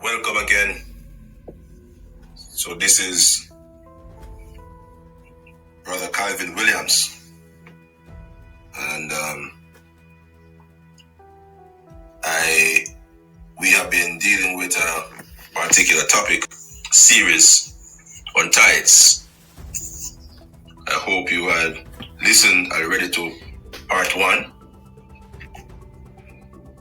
Welcome again. So this is Brother Calvin Williams, and we have been dealing with a particular topic series on tithes. I hope you had listened already to part 1,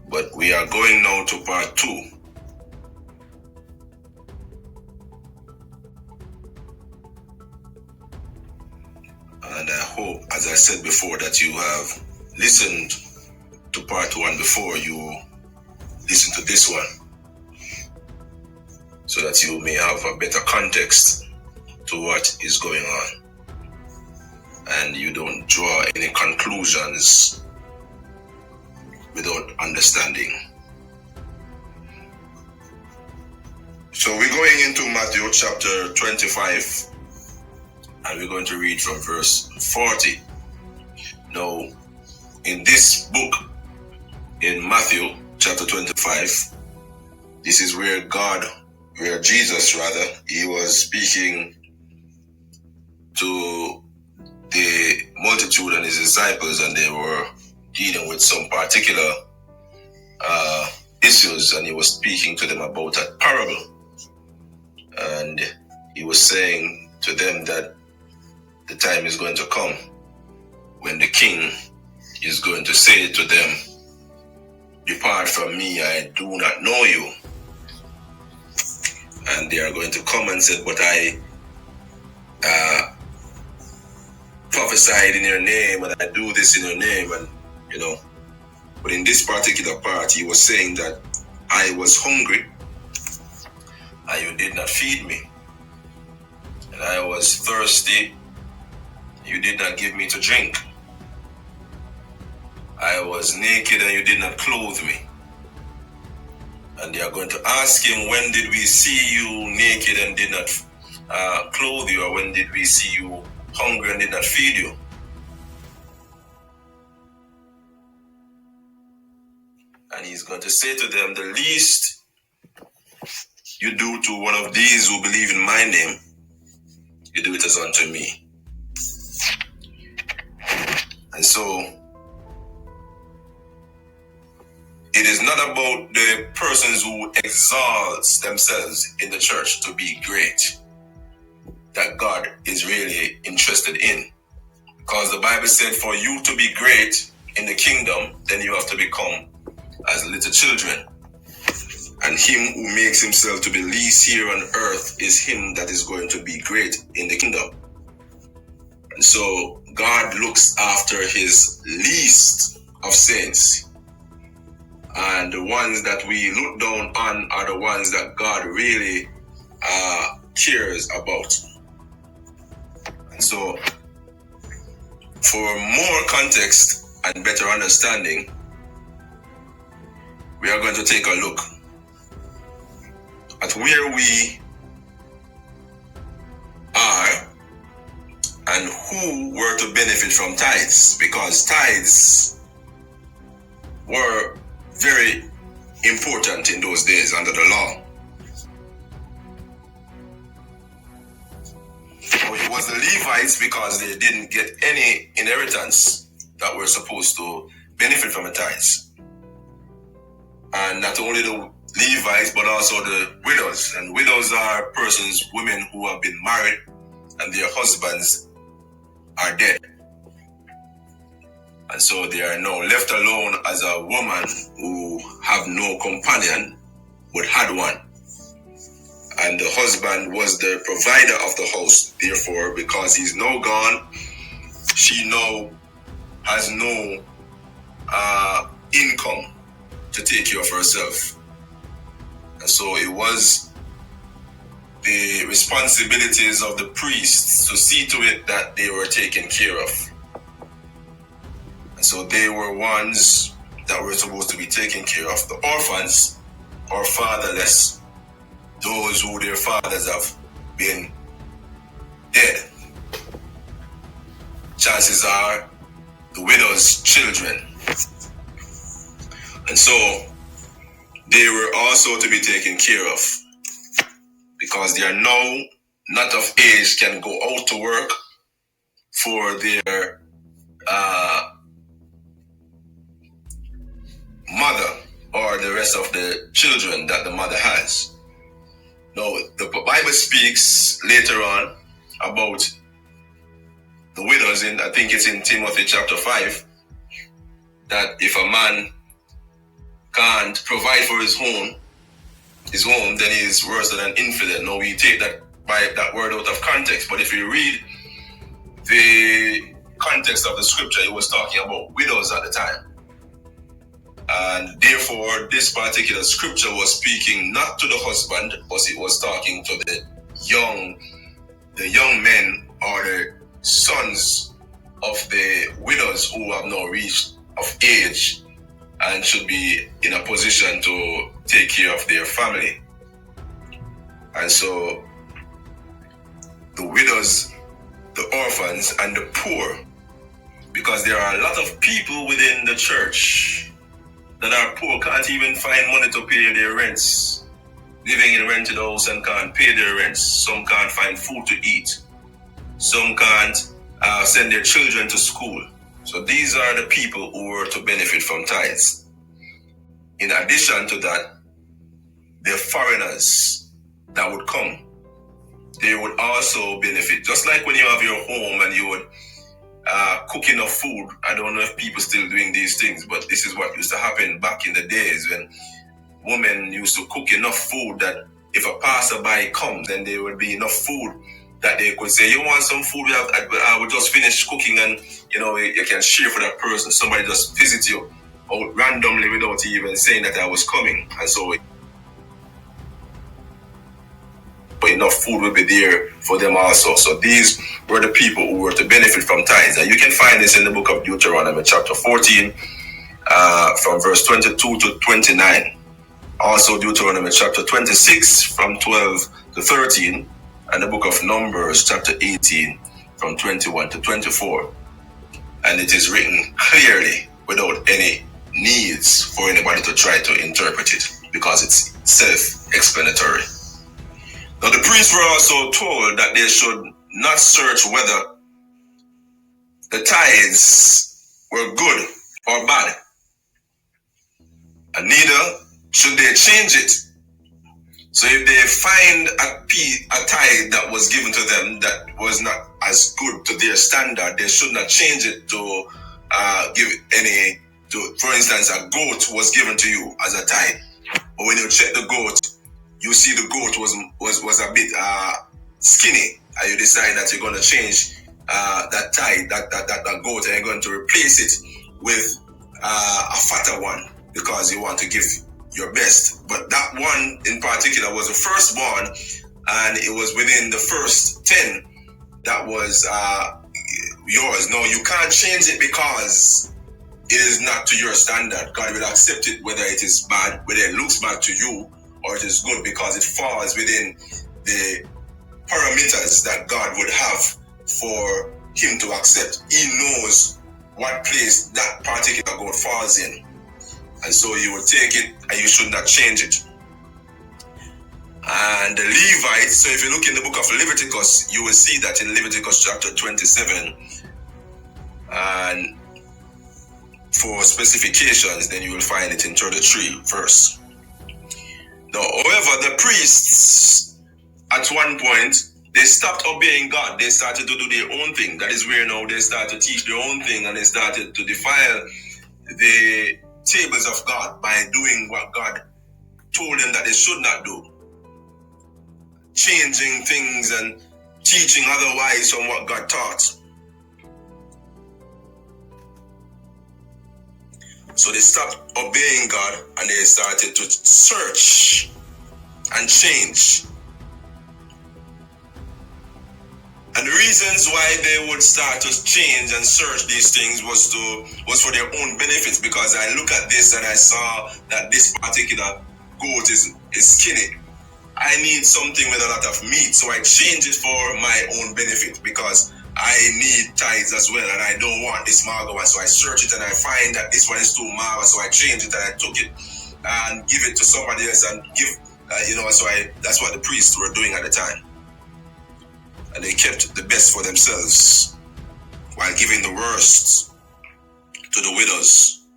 but we are going now to part 2. And I hope, as I said before, that you have listened to part 1 before you listen to this one, so that you may have a better context to what is going on, and you don't draw any conclusions without understanding. So we're going into Matthew chapter 25, and we're going to read from verse 40. Now, in this book, in Matthew chapter 25, this is where Jesus, he was speaking to the multitude and his disciples, and they were dealing with some particular issues, and he was speaking to them about a parable. And he was saying to them that the time is going to come when the king is going to say to them, "Depart from me, I do not know you." And they are going to come and say, "But I prophesied in your name, and I do this in your name," and But in this particular part, he was saying that I was hungry, and you did not feed me, and I was thirsty, you did not give me to drink. I was naked, and you did not clothe me. And they are going to ask him, "When did we see you naked and did not clothe you? Or when did we see you hungry and did not feed you?" And he's going to say to them, "The least you do to one of these who believe in my name, you do it as unto me." And so, it is not about the persons who exalt themselves in the church to be great that God is really interested in. Because the Bible said for you to be great in the kingdom, then you have to become as little children. And him who makes himself to be least here on earth is him that is going to be great in the kingdom. And so God looks after his least of saints. And the ones that we look down on are the ones that God really cares about. And so, for more context and better understanding, we are going to take a look at where we are and who were to benefit from tithes, because tithes were very important in those days under the law. It was the Levites, because they didn't get any inheritance, that were supposed to benefit from the tithes. And not only the Levites, but also the widows. And widows are persons, women who have been married and their husbands are dead. And so they are now left alone as a woman who have no companion, but had one. And the husband was the provider of the house. Therefore, because he's now gone, she now has no income to take care of herself. And so it was the responsibilities of the priests to see to it that they were taken care of. And so they were ones that were supposed to be taken care of. The orphans or fatherless, those who their fathers have been dead. Chances are the widow's children. And so they were also to be taken care of, because they are now not of age, can go out to work for their mother or the rest of the children that the mother has. Now, the Bible speaks later on about the widows, I think it's in Timothy chapter 5, that if a man can't provide for his home, then he is worse than an infidel. Now, we take that word out of context, but if you read the context of the scripture, it was talking about widows at the time. And therefore, this particular scripture was speaking not to the husband, but it was talking to the young men or the sons of the widows who have now reached of age and should be in a position to take care of their family. And so the widows, the orphans, and the poor, because there are a lot of people within the church that are poor, can't even find money to pay their rents, living in rented house and can't pay their rents. Some can't find food to eat. Some can't send their children to school. So these are the people who were to benefit from tithes. In addition to that, the foreigners that would come, they would also benefit. Just like when you have your home and you would cook enough food. I don't know if people still doing these things, but this is what used to happen back in the days when women used to cook enough food that if a passerby comes, then there would be enough food that they could say, you want some food? I will just finish cooking, and you can share for that person. Somebody just visit you out randomly without even saying that I was coming. And so enough food will be there for them also. So these were the people who were to benefit from tithes. And you can find this in the book of Deuteronomy chapter 14 from verse 22 to 29. Also Deuteronomy chapter 26 from 12 to 13. And the book of Numbers chapter 18 from 21 to 24. And it is written clearly without any needs for anybody to try to interpret it, because it's self-explanatory. Now the priests were also told that they should not search whether the tithes were good or bad, and neither should they change it. So if they find a tithe that was given to them that was not as good to their standard, they should not change it to give any. For instance, a goat was given to you as a tithe, but when you check the goat, you see the goat was a bit skinny, and you decide that you're going to change that tithe, that goat, and you're going to replace it with a fatter one because you want to give your best. But that one in particular was the firstborn, and it was within the first 10 that was yours. No, you can't change it because it is not to your standard. God will accept it whether it is bad, whether it looks bad to you, or it is good, because it falls within the parameters that God would have for him to accept. He knows what place that particular goat falls in. And so you will take it and you should not change it. And the Levites, so if you look in the book of Leviticus, you will see that in Leviticus chapter 27, and for specifications, then you will find it in 33 verse. Now, however, the priests, at one point, they stopped obeying God. They started to do their own thing. That is where now they started to teach their own thing, and they started to defile the tables of God by doing what God told them that they should not do. Changing things and teaching otherwise from what God taught. So they stopped obeying God and they started to search and change. And the reasons why they would start to change and search these things was for their own benefits, because I look at this and I saw that this particular goat is skinny. I need something with a lot of meat, so I change it for my own benefit, because I need tithes as well, and I don't want this mager one, so I search it and I find that this one is too mager, so I change it and I took it and give it to somebody else and give, that's what the priests were doing at the time. And they kept the best for themselves while giving the worst to the widows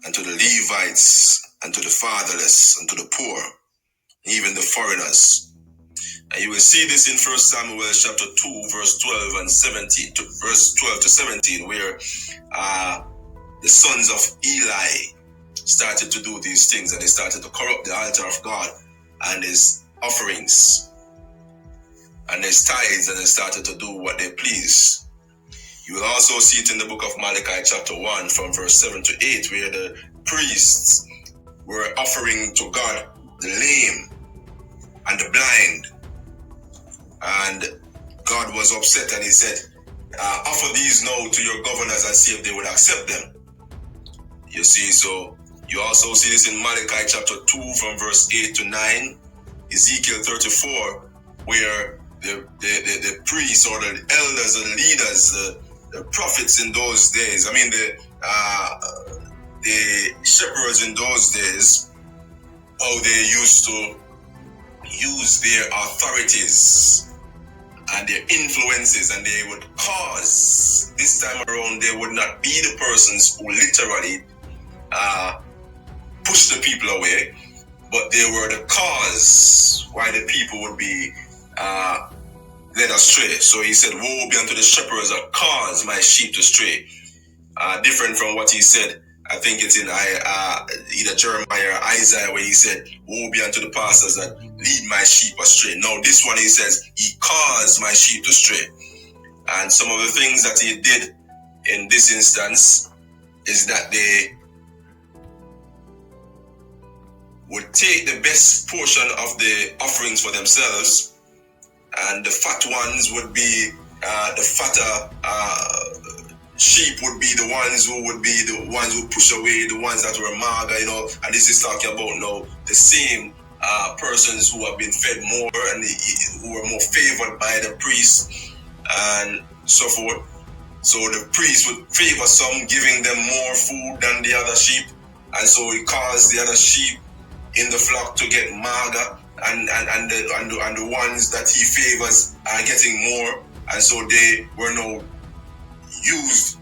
and to the Levites and to the fatherless and to the poor, even the foreigners. And you will see this in 1 Samuel chapter 2, verse 12 and 17, to verse 12 to 17, where the sons of Eli started to do these things, and they started to corrupt the altar of God and his offerings and his tithes, and they started to do what they please. You will also see it in the book of Malachi chapter 1 from verse 7 to 8, where the priests were offering to God the lame and the blind. And God was upset, and he said, offer these now to your governors and see if they would accept them. You see, so you also see this in Malachi chapter 2 from verse 8 to 9, Ezekiel 34, where the priests or the elders and leaders, the prophets in those days, the shepherds in those days, how they used to use their authorities and their influences, and they would cause, this time around, they would not be the persons who literally push the people away, but they were the cause why the people would be led astray. So he said, woe be unto the shepherds that cause my sheep to stray. Different from what he said, I think it's in either Jeremiah or Isaiah, where he said, woe be unto the pastors that lead my sheep astray. No, this one he says, he caused my sheep to stray. And some of the things that he did in this instance is that they would take the best portion of the offerings for themselves, and the fat ones would be the fatter sheep would be the ones who push away the ones that were mager, and this is talking about now the same persons who have been fed more and who were more favored by the priests and so forth. So the priest would favor some, giving them more food than the other sheep, and so it caused the other sheep in the flock to get mager, and the ones that he favors are getting more, and so they were now used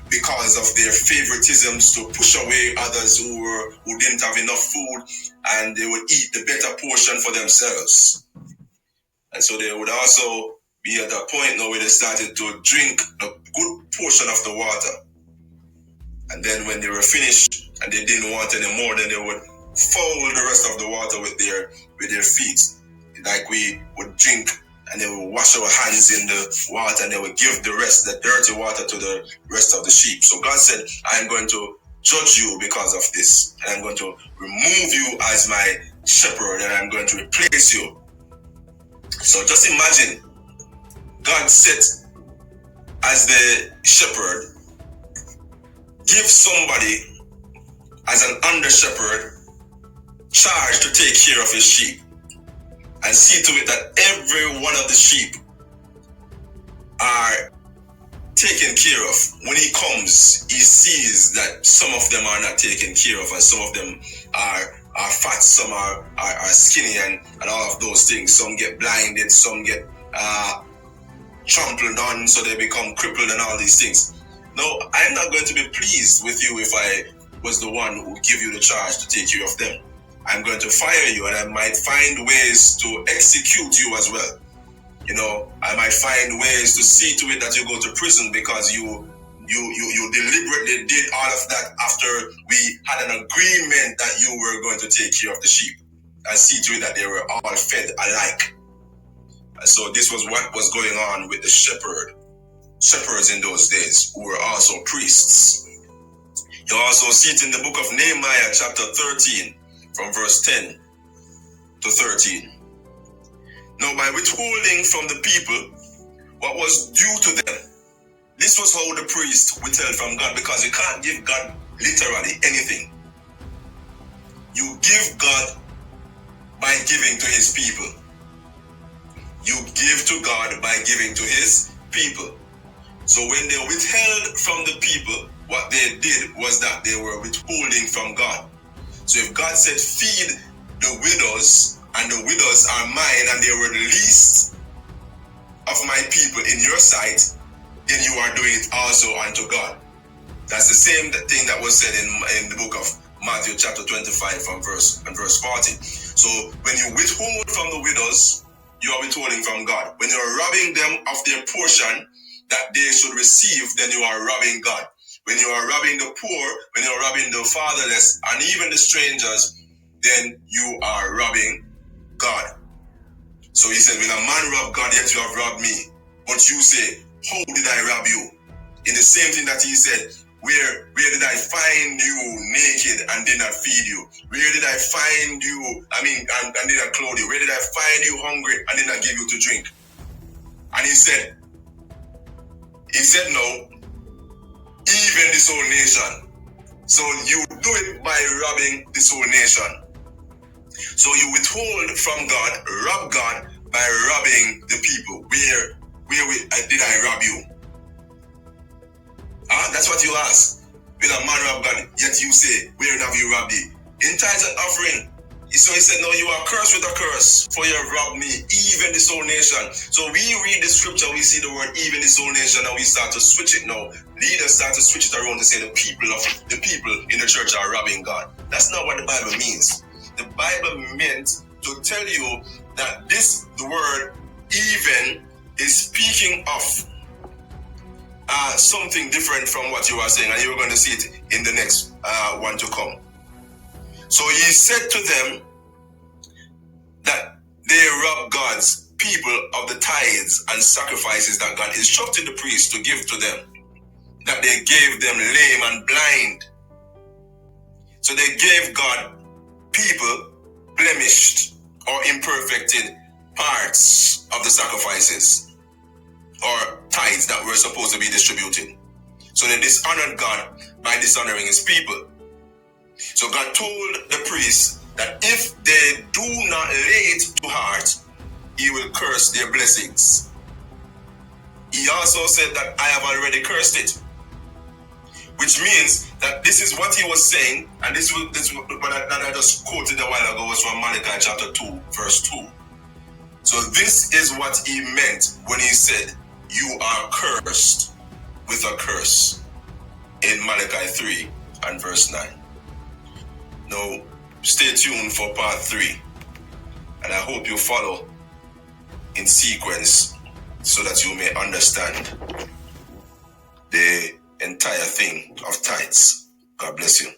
because of their favoritisms to push away others who didn't have enough food, and they would eat the better portion for themselves. And so they would also be at a point now where they started to drink a good portion of the water. And then when they were finished and they didn't want any more, then they would foul the rest of the water with their feet. Like we would drink, and they would wash our hands in the water, and they would give the rest, the dirty water, to the rest of the sheep. So God said, I'm going to judge you because of this, and I'm going to remove you as my shepherd, and I'm going to replace you. So just imagine God set as the shepherd, give somebody as an under shepherd charge to take care of his sheep, and see to it that every one of the sheep are taken care of. When he comes, he sees that some of them are not taken care of, and some of them are fat, some are skinny, and all of those things. Some get blinded, some get trampled on, so they become crippled and all these things. No, I'm not going to be pleased with you if I was the one who give you the charge to take care of them. I'm going to fire you, and I might find ways to execute you as well. I might find ways to see to it that you go to prison because you deliberately did all of that after we had an agreement that you were going to take care of the sheep and see to it that they were all fed alike. And so this was what was going on with the shepherds in those days, who were also priests. You also see it in the book of Nehemiah chapter 13 from verse 10 to 13. Now, by withholding from the people what was due to them, this was how the priest withheld from God, because you can't give God literally anything. You give God by giving to his people. You give to God by giving to his people. So when they withheld from the people what they did was that they were withholding from God. So if God said, feed the widows, and the widows are mine, and they were the least of my people in your sight, then you are doing it also unto God. That's the same thing that was said in the book of Matthew chapter 25 from verse 40. So when you withhold from the widows, you are withholding from God. When you're robbing them of their portion that they should receive, then you are robbing God. When you are robbing the poor, when you are robbing the fatherless, and even the strangers, then you are robbing God. So he said, when a man rob God, yet you have robbed me. But you say, how did I rob you? In the same thing that he said, where did I find you naked and did not feed you? Where did I find you, and did not clothe you? Where did I find you hungry and did not give you to drink? And he said, no, even this whole nation. So you do it by robbing this whole nation. So you withhold from God, rob God by robbing the people. Where did I rob you? That's what you ask. Will a man rob God? Yet you say, where have you robbed thee? In tithes and offering. So he said, no, you are cursed with a curse, for you have robbed me, even this whole nation. So we read the scripture, we see the word even this whole nation, and we start to switch it now. Leaders start to switch it around to say the people in the church are robbing God. That's not what the Bible means. The Bible meant to tell you that the word even is speaking of something different from what you are saying, and you're going to see it in the next one to come. So he said to them that they rob God's people of the tithes and sacrifices that God instructed the priests to give to them, that they gave them lame and blind. So they gave God people blemished or imperfected parts of the sacrifices or tithes that were supposed to be distributed. So they dishonored God by dishonoring his people. So God told the priests that if they do not lay it to heart, he will curse their blessings. He also said that I have already cursed it, which means that this is what he was saying, and this what I just quoted a while ago was from Malachi chapter 2, verse 2. So this is what he meant when he said, you are cursed with a curse, in Malachi 3 and verse 9. Now, stay tuned for part 3, and I hope you follow in sequence so that you may understand the entire thing of tithes. God bless you.